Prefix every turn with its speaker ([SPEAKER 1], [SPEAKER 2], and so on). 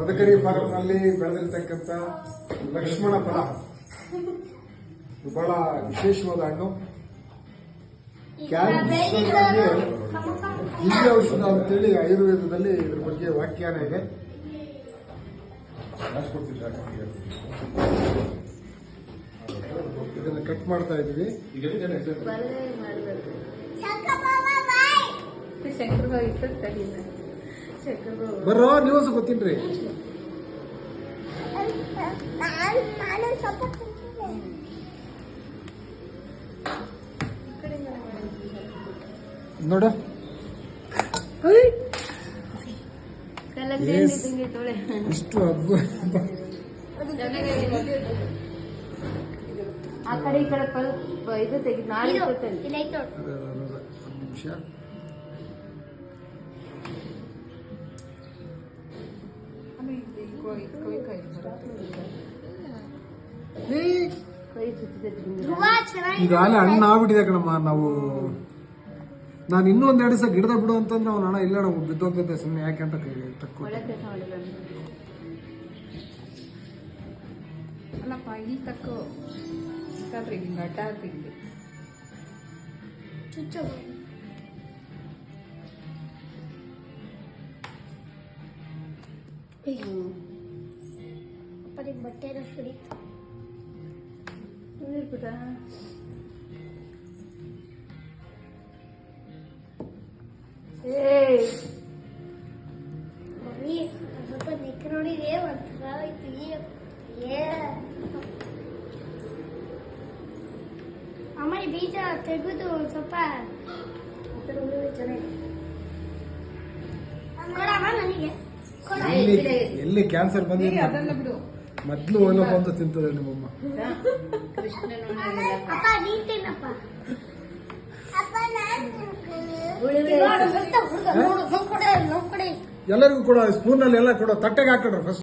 [SPEAKER 1] ಮದಕರಿ ಫಾರಂನಲ್ಲಿ ಬೆಳೆದಿರ್ತಕ್ಕಂಥ ಲಕ್ಷ್ಮಣ ಫಲ ಬಹಳ ವಿಶೇಷವಾದ ಹಣ್ಣು. ಕ್ಯಾನ್ಸರ್ಗೆ ದಿವ್ಯ ಔಷಧ ಅಂತೇಳಿ ಆಯುರ್ವೇದದಲ್ಲಿ ಇದ್ರ ಬಗ್ಗೆ ವ್ಯಾಖ್ಯಾನ ಇದೆ. ಇದನ್ನ ಕಟ್ ಮಾಡ್ತಾ ಇದೀವಿ. ಬರ್ರೋ ನೀವು ಸ್ವಲ್ಪ ತಿನ್ರಿ. ನೋಡ ಇಷ್ಟು ಹಬ್ಬ
[SPEAKER 2] ಆ ಕಡೆ ಈ ಕಡೆ ಸ್ವಲ್ಪ ಇದು ತೆಗಿ ನಾಳೆ
[SPEAKER 1] ನಿಮಿಷ. ಈಗಾಗಲೇ ಹಣ್ಣು ಆಗ್ಬಿಟ್ಟಿದೆ ಕಣಮ್ಮ. ನಾನು ಇನ್ನೂ ಒಂದೆರಡು ದಿವಸ ಗಿಡದ ಬಿಡು ಅಂತಂದ್ರೆ ಅವ್ನ ಹಣ ಇಲ್ಲ ನಾವು ಬಿದ್ದೋಗ್ತೈತೆ ಸುಮ್ಮನೆ ಯಾಕೆ ಅಂತ ತಕ್ಕೋ
[SPEAKER 3] ಅಲ್ಲಪ್ಪ ಇಲ್ಲಿ ತಕ್ಕೋ ಗಟ್ಟ ಹಾಕಿದ್ದೆ
[SPEAKER 2] ಬಟ್ಟೆ ಸುರಿತು ಮಮ್ಮಿ ಸ್ವಲ್ಪ ನೆಕ್ ನೋಡಿದೆ ಅಮ್ಮನಿ ಬೀಜ ತೆಗೆದು ಸ್ವಲ್ಪ
[SPEAKER 1] ಎಲ್ಲಿ ಕ್ಯಾನ್ಸರ್ ಬಂದಿದೆ
[SPEAKER 3] ಅದನ್ನ ಬಿಡು.
[SPEAKER 1] ಮೊದ್ಲು ಒಲ್ಲಪ್ಪ ಅಂತ ತಿಂತದೆ ನಿಮ್ಮಮ್ಮ. ಎಲ್ಲರಿಗೂ ಕೂಡ ಸ್ಪೂನ್ ಅಲ್ಲಿ ಎಲ್ಲ ಕೂಡ ತಟ್ಟೆಗೆ ಹಾಕಿಡ್ರು ಫಸ್ಟ್.